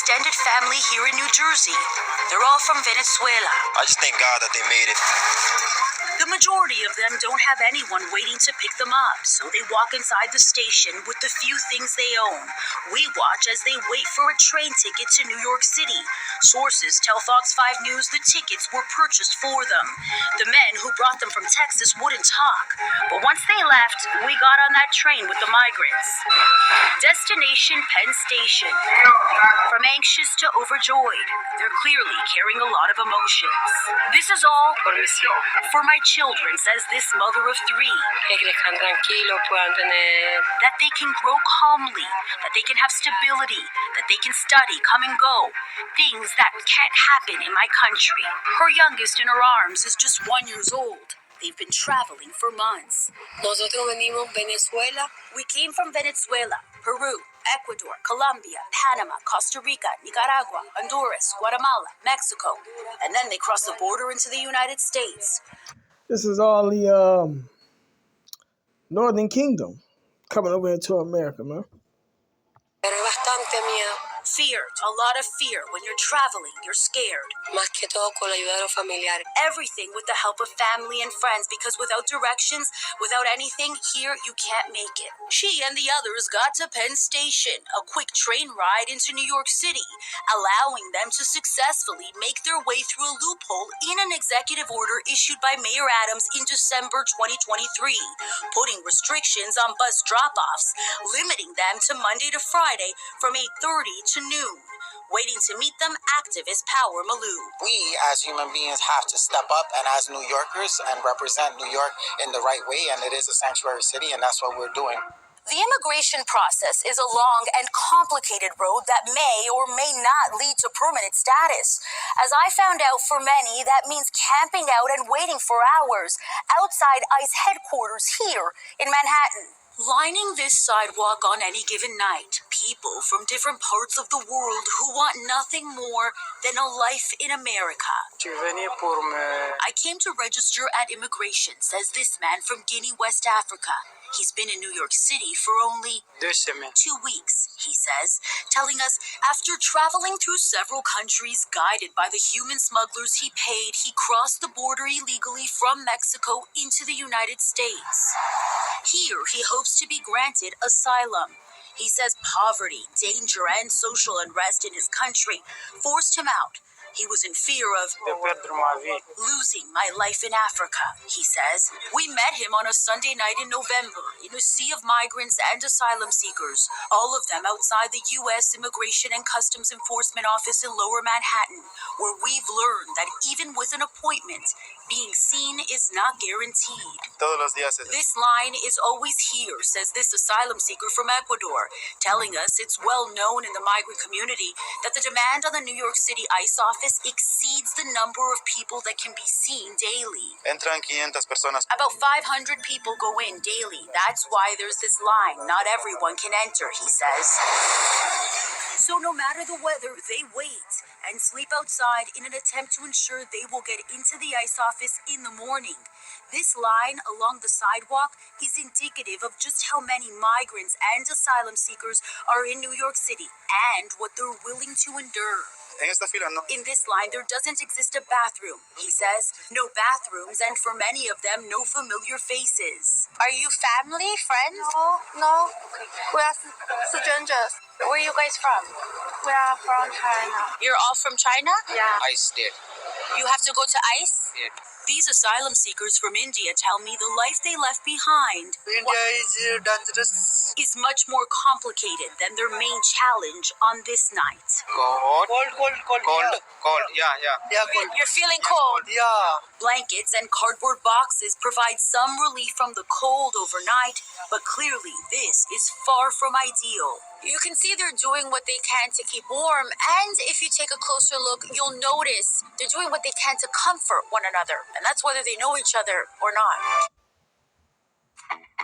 extended family here in New Jersey. They're all from Venezuela. I just thank God that they made it. The majority of them don't have anyone waiting to pick them up, so they walk inside the station with the few things they own. We watch as they wait for a train ticket to New York City. Sources tell Fox 5 News the tickets were purchased for them. The men who brought them from Texas wouldn't talk, but once they left, we got on that train with the migrants. Destination Penn Station. From anxious to overjoyed, they're clearly carrying a lot of emotions. This is all for my children, says this mother of 3. That they can grow calmly, that they can have stability, that they can study, come and go. Things that can't happen in my country. Her youngest in her arms is just 1 year old. They've been traveling for months. Nosotros venimos Venezuela. We came from Venezuela, Peru, Ecuador, Colombia, Panama, Costa Rica, Nicaragua, Honduras, Guatemala, Mexico, and then they crossed the border into the United States. This is all the Northern Kingdom coming over into America, man. Pero hay bastante miedo. Fear, a lot of fear. When you're traveling, you're scared. Más que todo con la ayuda de los familiares. Everything with the help of family and friends, because without directions, without anything, here you can't make it. She and the others got to Penn Station, a quick train ride into New York City, allowing them to successfully make their way through a loophole in an executive order issued by Mayor Adams in December 2023, putting restrictions on bus drop-offs, limiting them to Monday to Friday from 8:30 to noon. Waiting to meet them, activist Power Malou. We, as human beings, have to step up and as New Yorkers and represent New York in the right way, and it is a sanctuary city, and that's what we're doing. The immigration process is a long and complicated road that may or may not lead to permanent status. As I found out, for many, that means camping out and waiting for hours outside ICE headquarters here in Manhattan. Lining this sidewalk on any given night, people from different parts of the world who want nothing more than a life in America. I came to register at immigration, says this man from Guinea, West Africa. He's been in New York City for only 2 weeks, he says, telling us after traveling through several countries guided by the human smugglers he paid, he crossed the border illegally from Mexico into the United States. Here, he hopes to be granted asylum. He says poverty, danger, and social unrest in his country forced him out. He was in fear of losing my life in Africa, he says. We met him on a Sunday night in November in a sea of migrants and asylum seekers, all of them outside the U.S. Immigration and Customs Enforcement Office in Lower Manhattan, where we've learned that even with an appointment, being seen is not guaranteed. This line is always here, says this asylum seeker from Ecuador, telling us it's well known in the migrant community that the demand on the New York City ICE office exceeds the number of people that can be seen daily. Entran 500 personas. About 500 people go in daily. That's why there's this line. Not everyone can enter, he says. So no matter the weather, they wait and sleep outside in an attempt to ensure they will get into the ICE office in the morning. This line along the sidewalk is indicative of just how many migrants and asylum seekers are in New York City and what they're willing to endure. In this line, there doesn't exist a bathroom, he says. No bathrooms, and for many of them, no familiar faces. Are you family, friends? No. We are strangers. Where are you guys from? We are from China. You're all from China? Yeah. ICE did. You have to go to ICE? Yeah. These asylum seekers from India tell me the life they left behind India is dangerous. is much more complicated than their main challenge on this night. Cold. Yeah, cold. You're feeling cold? Yeah. Blankets and cardboard boxes provide some relief from the cold overnight, but clearly this is far from ideal. You can see they're doing what they can to keep warm, and if you take a closer look, you'll notice they're doing what they can to comfort one another, and that's whether they know each other or not.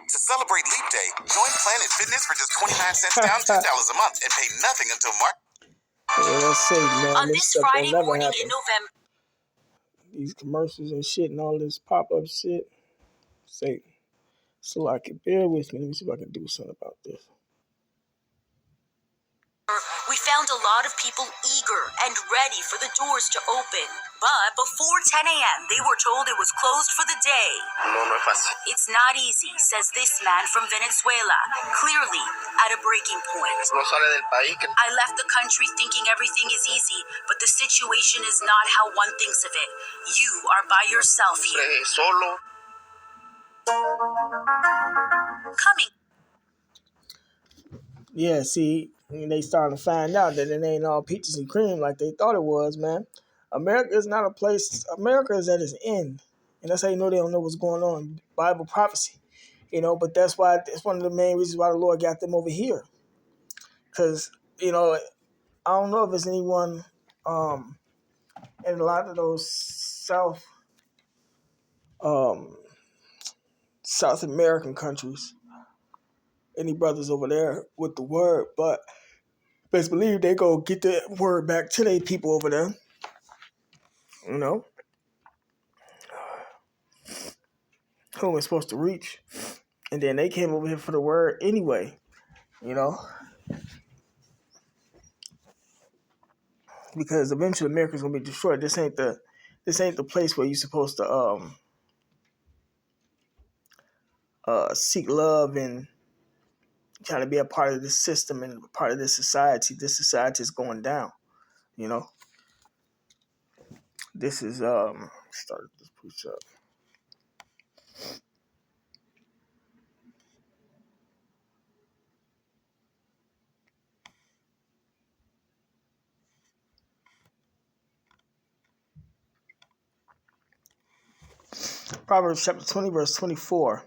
To celebrate Leap Day, join Planet Fitness for just 29 cents down, $2 a month, and pay nothing until March. Yeah, let's see, man. On this Friday morning in November, these commercials and shit and all this pop-up shit. Say, so I can bear with me. Let me see if I can do something about this. we found a lot of people eager and ready for the doors to open. But before 10 a.m., they were told it was closed for the day. No, no es fácil. It's not easy, says this man from Venezuela, clearly at a breaking point. No sale del país. I left the country thinking everything is easy, but the situation is not how one thinks of it. You are by yourself here. Solo. Coming. Yeah, see, they starting to find out that it ain't all peaches and cream like they thought it was, man. America is not a place. America is at its end, and that's how you know they don't know what's going on. Bible prophecy, But that's why it's one of the main reasons why the Lord got them over here, because I don't know if there's anyone in a lot of those South American countries, any brothers over there with the word, but best believe they go get the word back to their people over there. Who was supposed to reach. And then they came over here for the word anyway, because eventually America's gonna be destroyed. This ain't the place where you're supposed to seek love and try to be a part of this system and a part of this society. This society is going down, This is start this push up. Proverbs chapter 20, verse 24.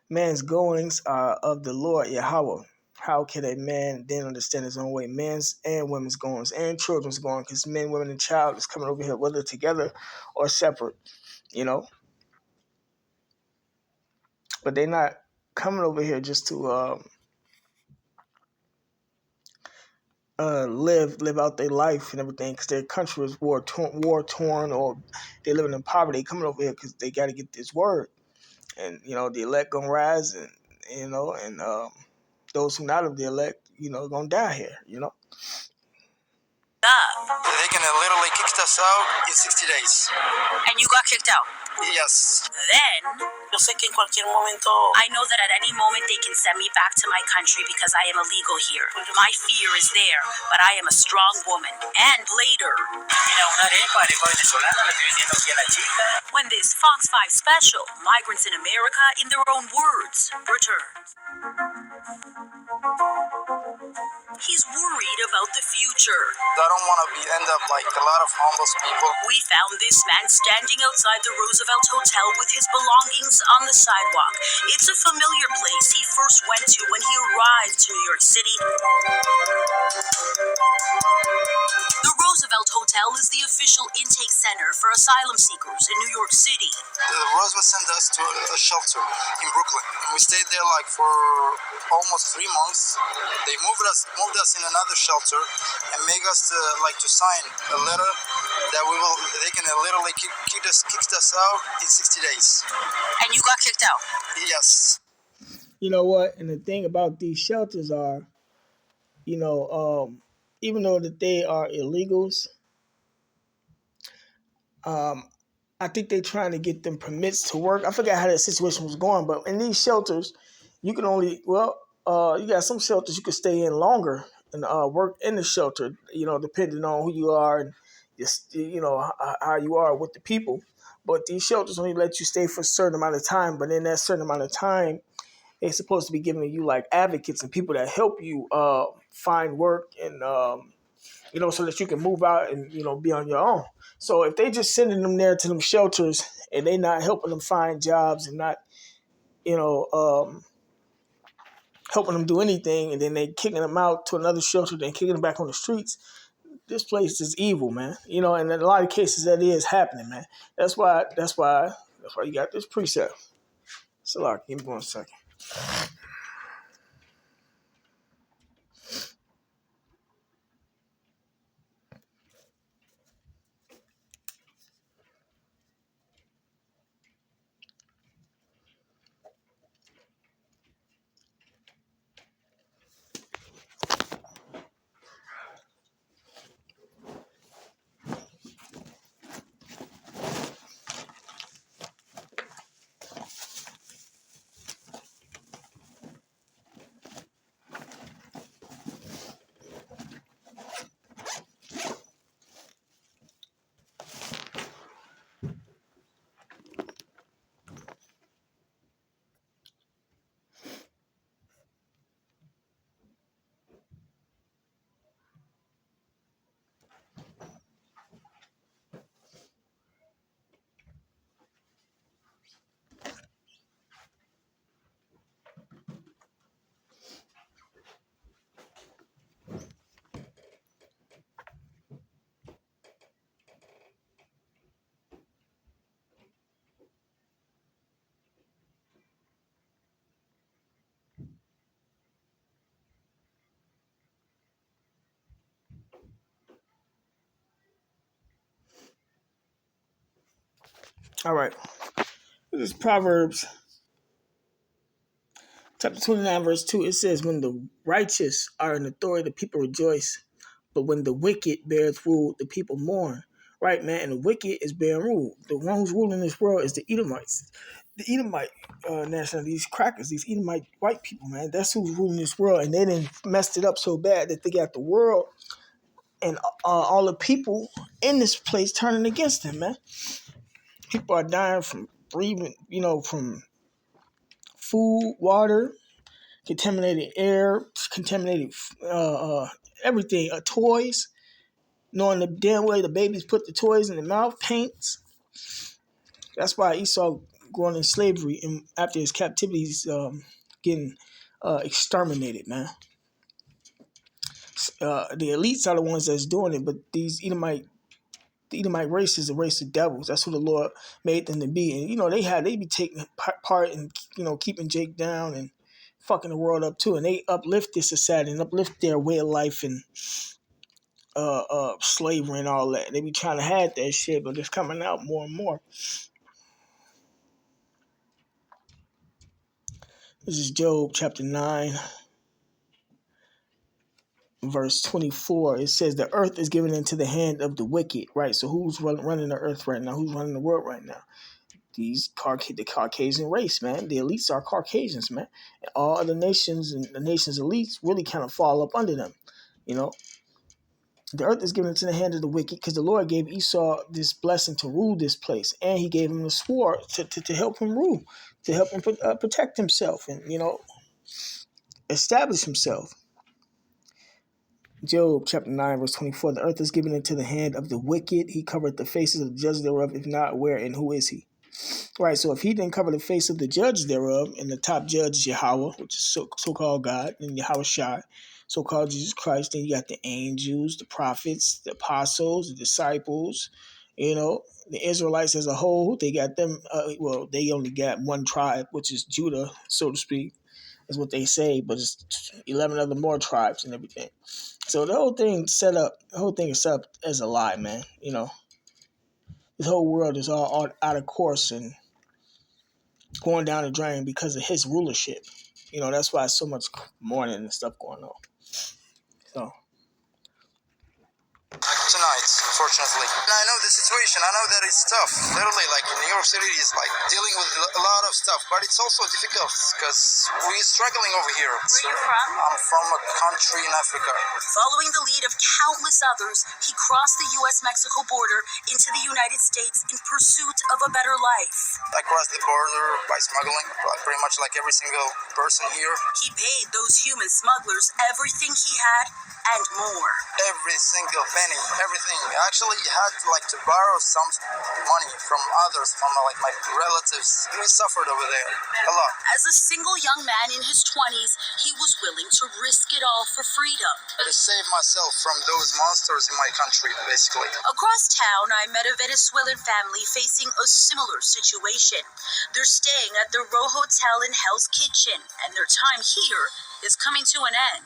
Man's goings are of the Lord Yahweh. How can a man then understand his own way? Men's and women's goings and children's goings, because men, women, and child is coming over here, whether together or separate, But they're not coming over here just to live out their life and everything, because their country is war torn, or they're living in poverty. They coming over here because they got to get this word. And the elect gonna rise, and those who not of the elect, gonna die here. They can literally kick us out in 60 days. And you got kicked out. Yes. Then, Yo sé que en cualquier momento I know that at any moment they can send me back to my country because I am illegal here. My fear is there, but I am a strong woman. And later, Mira, una arepa venezolana, le estoy vendiendo aquí a la chica. when this Fox 5 special, Migrants in America in Their Own Words, returns. He's worried about the future. I don't want to end up like a lot of homeless people. We found this man standing outside the Roosevelt Hotel with his belongings on the sidewalk. It's a familiar place he first went to when he arrived to New York City. The Roosevelt Hotel is the official intake center for asylum seekers in New York City. Roosevelt sent us to a shelter in Brooklyn, and we stayed there like for almost 3 months. They moved us in another shelter and make us to sign a letter that they can literally kick us out in 60 days. And you got kicked out? Yes. You know what? And the thing about these shelters are, even though that they are illegals, I think they're trying to get them permits to work. I forgot how that situation was going, but in these shelters, you can only, you got some shelters you can stay in longer and work in the shelter, depending on who you are and just, how you are with the people. But these shelters only let you stay for a certain amount of time, but in that certain amount of time, they're supposed to be giving you like advocates and people that help you find work and so that you can move out and be on your own. So if they just sending them there to them shelters and they not helping them find jobs and not helping them do anything, and then they kicking them out to another shelter, then kicking them back on the streets, this place is evil, man. And in a lot of cases that is happening, man. That's why you got this precept. So like, give me 1 second. All right. This is Proverbs chapter 29, verse 2. It says, when the righteous are in authority, the people rejoice. But when the wicked bears rule, the people mourn. Right, man? And the wicked is bearing rule. The one who's ruling this world is the Edomites. The Edomite nationality, these crackers, these Edomite white people, man. That's who's ruling this world. And they done messed it up so bad that they got the world and all the people in this place turning against them, man. People are dying from breathing, from food, water, contaminated air, contaminated everything, toys, knowing the damn way the babies put the toys in their mouth, paints. That's why Esau going in slavery and after his captivity, he's getting exterminated, man. The elites are the ones that's doing it, but these the Edomite race is a race of devils. That's who the Lord made them to be. And they be taking part in keeping Jake down and fucking the world up too. And they uplift this society and uplift their way of life and slavery and all that. They be trying to hide that shit, but it's coming out more and more. This is Job chapter 9, verse 24. It says the earth is given into the hand of the wicked, right? So who's running the earth right now? Who's running the world right now? The Caucasian race, man. The elites are Caucasians, man. And all other nations and the nation's elites really kind of fall up under them. The earth is given into the hand of the wicked because the Lord gave Esau this blessing to rule this place, and He gave him the sword to help him rule, to help him protect himself and establish himself. Job chapter 9, verse 24. The earth is given into the hand of the wicked. He covered the faces of the judges thereof. If not, where and who is he? Right, so if he didn't cover the face of the judge thereof, and the top judge is Yahweh, which is so-called God, and Yahweh Shai, so-called Jesus Christ, then you got the angels, the prophets, the apostles, the disciples, the Israelites as a whole. They got them, they only got one tribe, which is Judah, so to speak, is what they say, but it's 11 other more tribes and everything. So the whole thing is set up as a lie, man. This whole world is all out of course and going down the drain because of his rulership. That's why so much mourning and stuff going on. So Tonight, unfortunately. And I know the situation. I know that it's tough. Literally, like in New York City, is like dealing with a lot of stuff, but it's also difficult because we're struggling over here. Where are you from? I'm from a country in Africa. Following the lead of countless others, he crossed the U.S.-Mexico border into the United States in pursuit of a better life. I crossed the border by smuggling, pretty much like every single person here. He paid those human smugglers everything he had and more. Every single penny, everything. I actually had to borrow some money from others, from like my relatives. We suffered over there a lot. As a single young man in his 20s, he was willing to risk it all for freedom. To save myself from those monsters in my country, basically. Across town, I met a Venezuelan family facing a similar situation. They're staying at the Row Hotel in Hell's Kitchen, and their time here is coming to an end.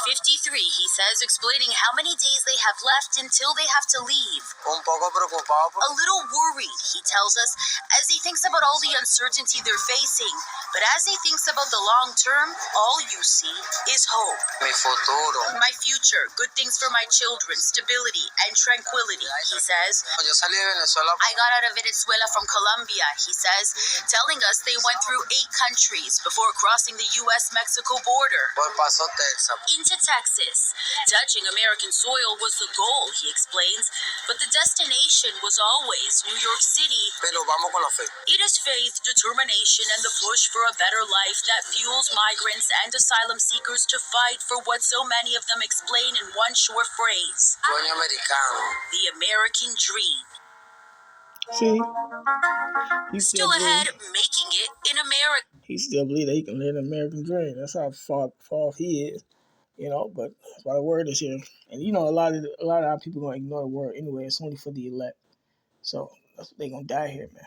53, he says, explaining how many days they have left until they have to leave. A little worried, he tells us, as he thinks about all the uncertainty they're facing. But as he thinks about the long term, all you see is hope. My future, good things for my children, stability and tranquility, he says. I got out of Venezuela from Colombia, he says, telling us they went through 8 countries before crossing the U.S.-Mexico border into Texas. Touching American soil was the goal, he explains, but the destination was always New York City. It is faith, determination, and the push for a better life that fuels migrants and asylum seekers to fight for what so many of them explain in one short phrase: the American dream. see, Still ahead, making it in America. He still believe that he can live an American dream. That's how far off he is. But that's why the word is here. And a lot of our people gonna ignore the word anyway. It's only for the elect. So that's what they gonna die here, man.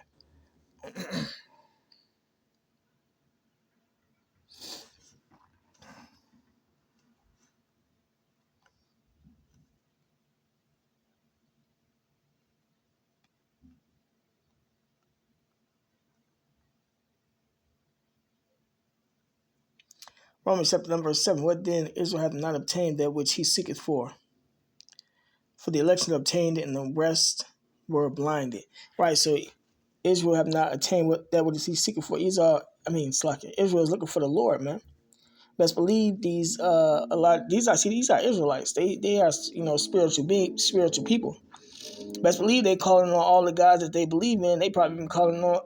Romans chapter 9, verse 7. What then? Israel hath not obtained that which he seeketh for. For the election obtained and the rest were blinded. Right, so Israel have not attained that which he's seeking for. Israel is looking for the Lord, man. Best believe these these are Israelites. They are spiritual people. Best believe they calling on all the gods that they believe in. They probably been calling on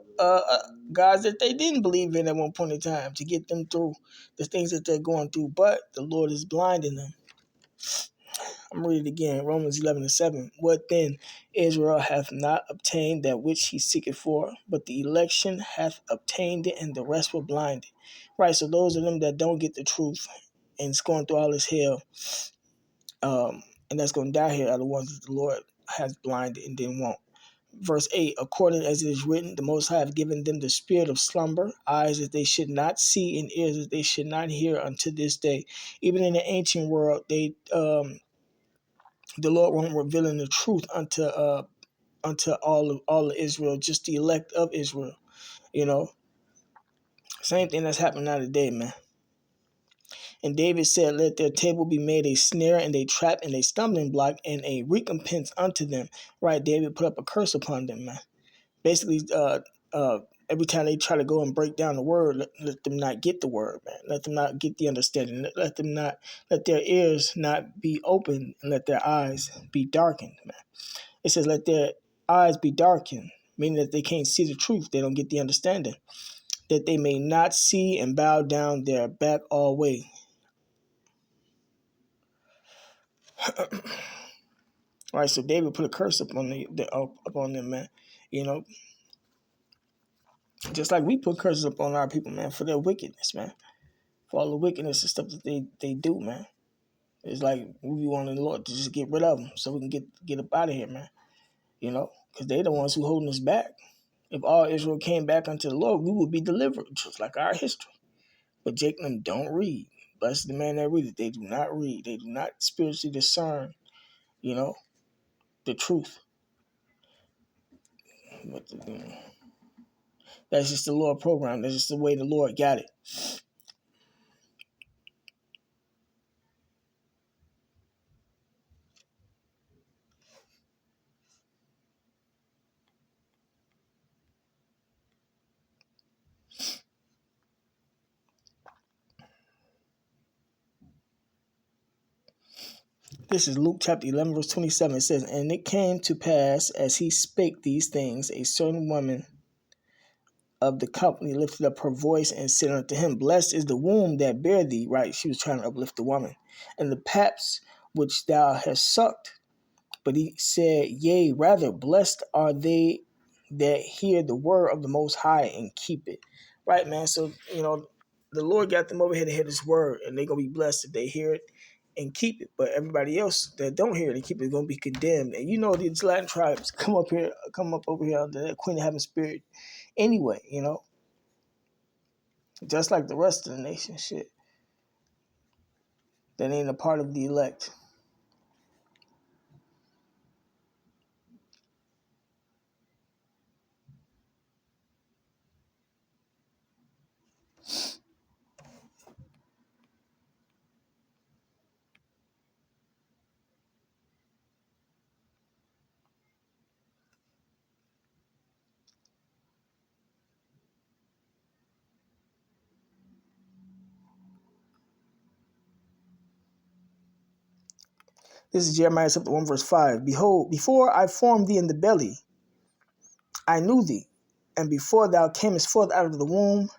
gods that they didn't believe in at one point in time to get them through the things that they're going through. But the Lord is blinding them. I'm reading it again. Romans 11:7. What then? Israel hath not obtained that which he seeketh for, but the election hath obtained it, and the rest were blinded. Right. So those of them that don't get the truth and it's going through all this hell, and that's going to die here are the ones that the Lord has blinded and didn't want. Verse 8, according as it is written, the Most High have given them the spirit of slumber, eyes that they should not see, and ears that they should not hear unto this day. Even in the ancient world, the Lord won't revealing the truth unto all of Israel, just the elect of Israel. You know, same thing that's happening now today, man. And David said, let their table be made a snare and a trap and a stumbling block and a recompense unto them. Right, David put up a curse upon them, man. Basically, every time they try to go and break down the word, let them not get the word, man. Let them not get the understanding. Let their ears not be open and let their eyes be darkened, man. It says, let their eyes be darkened, meaning that they can't see the truth. They don't get the understanding. That they may not see and bow down their back all way. All right, so David put a curse upon upon them, man. You know, just like we put curses upon our people, man, for their wickedness, man. For all the wickedness and stuff that they do, man. It's like we want the Lord to just get rid of them so we can get up out of here, man. You know, because they're the ones who holding us back. If all Israel came back unto the Lord, we would be delivered, just like our history. But Jacob don't read. Blessed the man that readeth. They do not read. They do not spiritually discern, you know, the truth. But that's just the Lord program. That's just the way the Lord got it. This is Luke chapter 11, verse 27. It says, and it came to pass as he spake these things, a certain woman of the company lifted up her voice and said unto him, blessed is the womb that bare thee. Right, she was trying to uplift the woman. And the paps which thou hast sucked. But he said, yea, rather blessed are they that hear the word of the Most High and keep it. Right, man. So, you know, the Lord got them over here to hear this word, and they're going to be blessed if they hear it and keep it. But everybody else that don't hear it and keep it is going to be condemned. And you know, these Latin tribes come up over here under that Queen of Heaven spirit anyway, you know, just like the rest of the nation, shit. That ain't a part of the elect. This is Jeremiah chapter 1, verse 5. Behold, before I formed thee in the belly, I knew thee. And before thou camest forth out of the womb,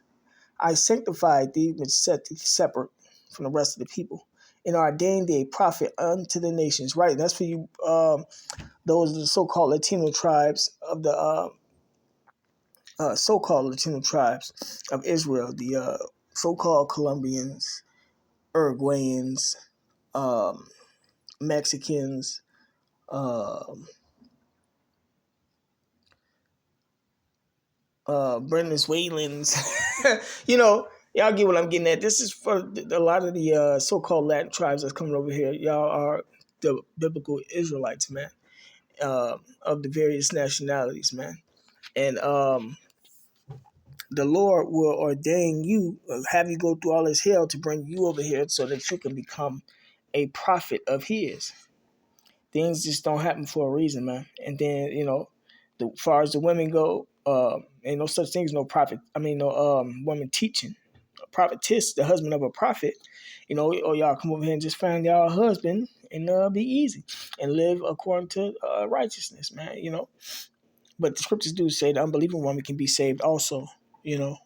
I sanctified thee, which set thee separate from the rest of the people, and ordained thee a prophet unto the nations. Right, and that's for you, those are the so-called Latino tribes of the so-called Latino tribes of Israel, the so-called Colombians, Uruguayans, Mexicans, Venezuelans. You know, y'all get what I'm getting at. This is for a lot of the so-called Latin tribes that's coming over here. Y'all are the biblical Israelites, man, of the various nationalities, man. And the Lord will ordain you, have you go through all this hell to bring you over here so that you can become a prophet of His. Things just don't happen for a reason, man. And then, as far as the women go, ain't no such thing as no prophet. No woman teaching. A prophetess, the husband of a prophet, or y'all come over here and just find y'all a husband and be easy and live according to righteousness, man. But the scriptures do say the unbelieving woman can be saved also, you know.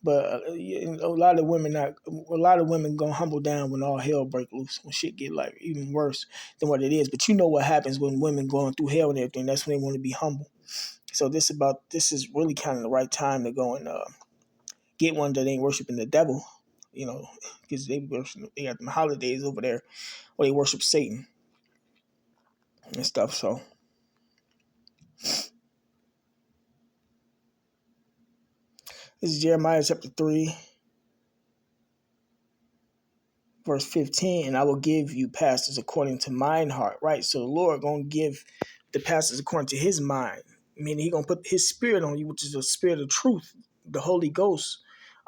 But a lot of women gonna humble down when all hell break loose, when shit get like even worse than what it is. But you know what happens when women going through hell and everything? That's when they want to be humble. So this is really kind of the right time to go and get one that ain't worshiping the devil, because they got them holidays over there where they worship Satan and stuff. So this is Jeremiah chapter 3, verse 15, and I will give you pastors according to mine heart, right? So the Lord going to give the pastors according to his mind, meaning he going to put his spirit on you, which is the spirit of truth, the Holy Ghost.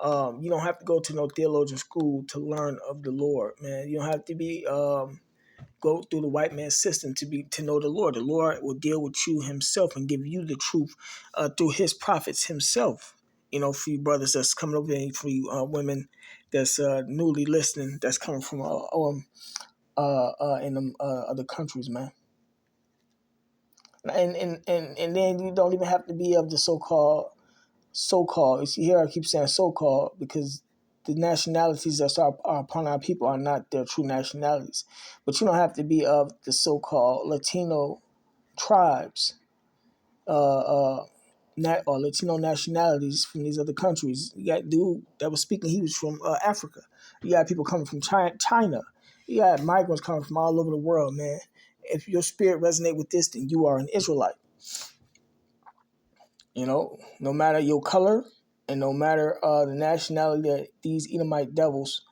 You don't have to go to no theologian school to learn of the Lord, man. You don't have to be go through the white man's system to know the Lord. The Lord will deal with you himself and give you the truth through his prophets himself. For you brothers that's coming over there, for you women that's newly listening, that's coming from in them other countries, man. And then you don't even have to be of the so-called. You see here I keep saying so-called because the nationalities that are upon our people are not their true nationalities. But you don't have to be of the so-called Latino tribes or Latino nationalities from these other countries. You got dude that was speaking, he was from Africa. You got people coming from China. You got migrants coming from all over the world, man. If your spirit resonate with this, then you are an Israelite. No matter your color and no matter the nationality that these Edomite devils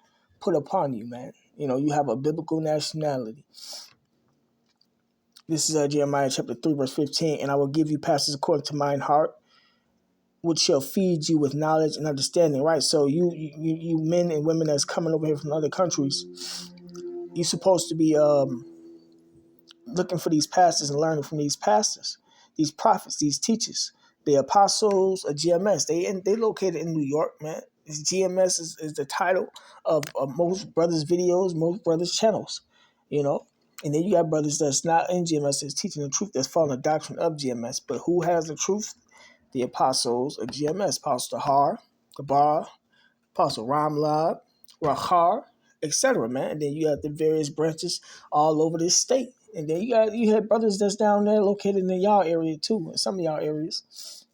put upon you, man. You have a biblical nationality. This is Jeremiah chapter 3, verse 15. And I will give you pastors according to mine heart, which shall feed you with knowledge and understanding, right? So you men and women that's coming over here from other countries, you're supposed to be looking for these pastors and learning from these pastors, these prophets, these teachers, the apostles of GMS. They located in New York, man. GMS is the title of most brothers' videos, most brothers' channels, And then you got brothers that's not in GMS that's teaching the truth, that's following the doctrine of GMS. But who has the truth? The apostles of GMS, Apostle Har, Gabar, Apostle Ramlab, Rahar, etc., man. And then you got the various branches all over this state. And then you had brothers that's down there located in y'all area too, in some of y'all areas,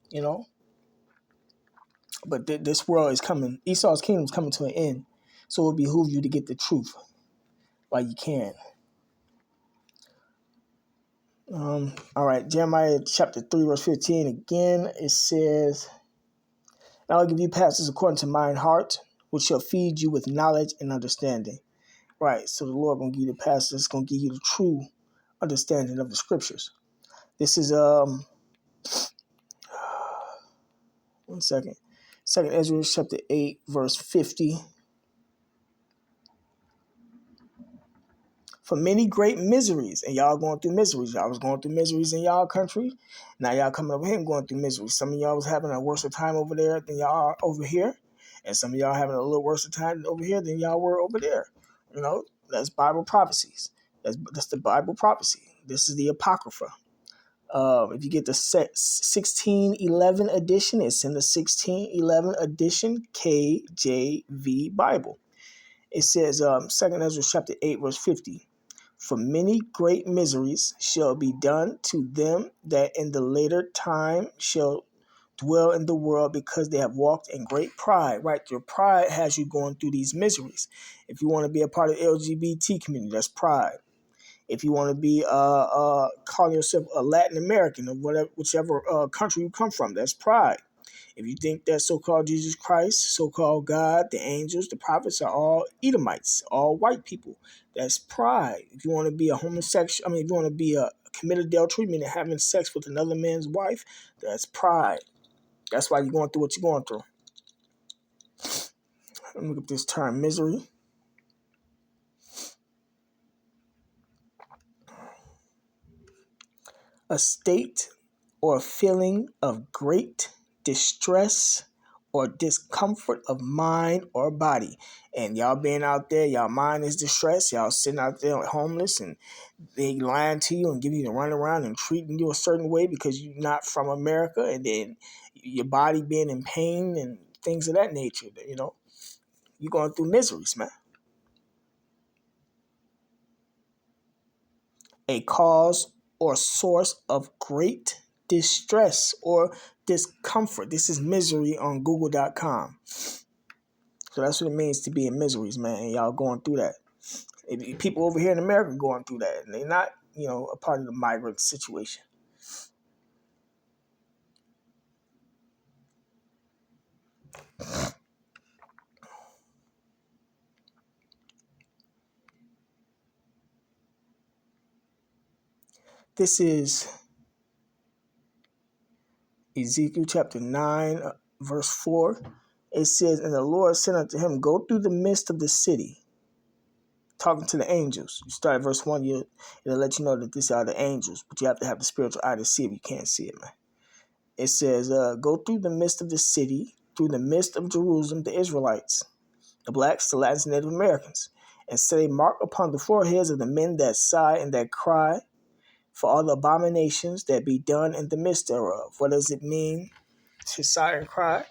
But this world is coming. Esau's kingdom is coming to an end. So it will behoove you to get the truth while you can. All right, Jeremiah chapter 3, verse 15. Again, it says, and I'll give you pastors according to mine heart, which shall feed you with knowledge and understanding. Right, so the Lord going to give you the pastors, going to give you the true understanding of the scriptures. This is, 1 second. 2nd Ezra chapter 8, verse 50. For many great miseries, and y'all going through miseries. Y'all was going through miseries in y'all country. Now y'all coming over here and going through miseries. Some of y'all was having a worse time over there than y'all are over here. And some of y'all having a little worse time over here than y'all were over there. That's Bible prophecies. That's the Bible prophecy. This is the Apocrypha. If you get the 1611 edition, it's in the 1611 edition KJV Bible. It says, 2nd Ezra chapter 8, verse 50. For many great miseries shall be done to them that in the later time shall dwell in the world, because they have walked in great pride. Right? Your pride has you going through these miseries. If you want to be a part of the LGBT community, that's pride. If you want to be calling yourself a Latin American or whichever country you come from, that's pride. If you think that so-called Jesus Christ, so-called God, the angels, the prophets are all Edomites, all white people, that's pride. If you want to be a homosexual, if you want to be a commit adultery, meaning having sex with another man's wife, that's pride. That's why you're going through what you're going through. Let me look at this term, misery. A state or feeling of great distress or discomfort of mind or body. And y'all being out there, y'all mind is distressed. Y'all sitting out there homeless and they lying to you and giving you the run around and treating you a certain way because you're not from America, and then your body being in pain and things of that nature. You're going through miseries, man. A cause or source of great distress or discomfort. This is misery on google.com. So that's what it means to be in miseries, man. And y'all going through that. People over here in America going through that, and they're not, a part of the migrant situation. This is Ezekiel chapter 9, verse 4. It says, and the Lord said unto him, go through the midst of the city, talking to the angels. You start at verse 1, it'll let you know that these are the angels, but you have to have the spiritual eye to see if you can't see it, man. It says, go through the midst of the city, through the midst of Jerusalem, the Israelites, the blacks, the Latins, Native Americans, and set a mark upon the foreheads of the men that sigh and that cry for all the abominations that be done in the midst thereof. What does it mean to sigh and cry?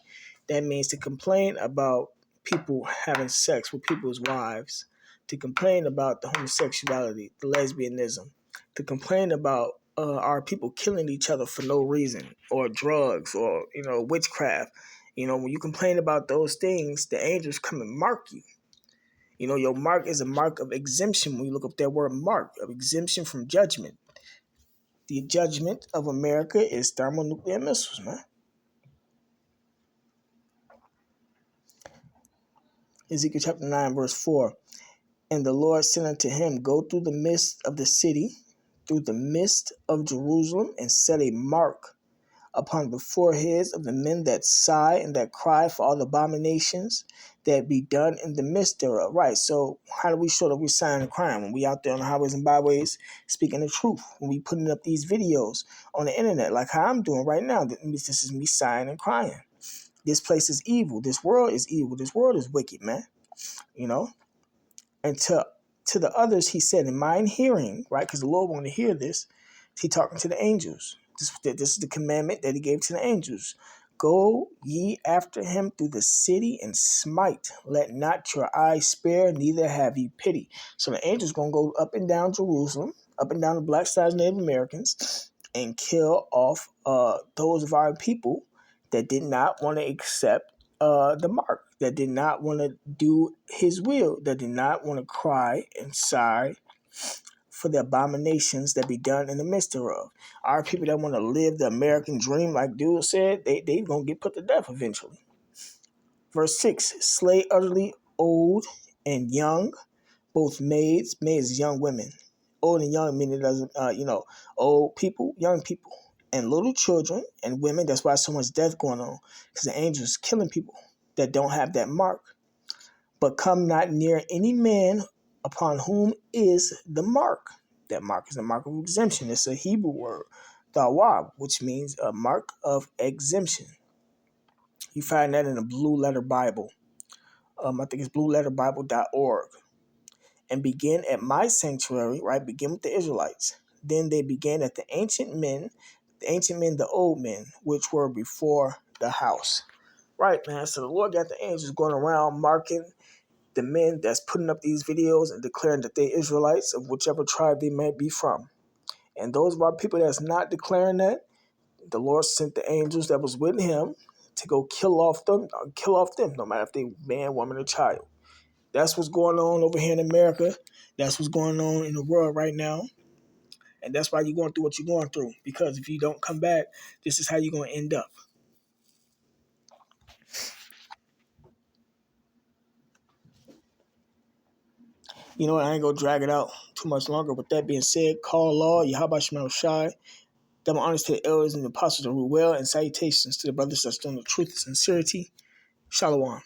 That means to complain about people having sex with people's wives, to complain about the homosexuality, the lesbianism, to complain about our people killing each other for no reason, or drugs, or witchcraft. When you complain about those things, the angels come and mark you. Your mark is a mark of exemption. When you look up that word mark, of exemption from judgment. The judgment of America is thermonuclear missiles, man. Ezekiel chapter 9, verse 4. And the Lord said unto him, go through the midst of the city, through the midst of Jerusalem, and set a mark upon the foreheads of the men that sigh and that cry for all the abominations that be done in the midst thereof. Right, so how do we show that we're sighing and crying? When we out there on the highways and byways speaking the truth. When we putting up these videos on the internet, like how I'm doing right now. This is me sighing and crying. This place is evil. This world is evil. This world is wicked, man. And to the others, he said, in mine hearing, right? Because the Lord wanted to hear this. He talking to the angels. This is the commandment that he gave to the angels. Go ye after him through the city and smite. Let not your eye spare, neither have ye pity. So the angels going to go up and down Jerusalem, up and down the black sides Native Americans, and kill off those of our people that did not want to accept the mark, that did not want to do his will, that did not want to cry and sigh for the abominations that be done in the midst thereof. Our people that want to live the American dream, like Dude said, they going to get put to death eventually. Verse 6, slay utterly old and young, both maids young women. Old and young meaning it doesn't, old people, young people, and little children and women. That's why so much death going on, because the angels killing people that don't have that mark. But come not near any man upon whom is the mark. That mark is a mark of exemption. It's a Hebrew word, dawab, which means a mark of exemption. You find that in the Blue Letter Bible. I think it's blueletterbible.org. And begin at my sanctuary, right? Begin with the Israelites. Then they began at the ancient men, the old men, which were before the house. Right, man. So the Lord got the angels going around marking the men that's putting up these videos and declaring that they Israelites of whichever tribe they may be from. And those of our people that's not declaring that, the Lord sent the angels that was with him to go kill off them, no matter if they man, woman, or child. That's what's going on over here in America. That's what's going on in the world right now. And that's why you're going through what you're going through. Because if you don't come back, this is how you're going to end up. I ain't going to drag it out too much longer. With that being said, call law, Yahweh Shai. Double honors to the elders and the apostles that rule well, and salutations to the brothers that's doing the truth and sincerity. Shalom.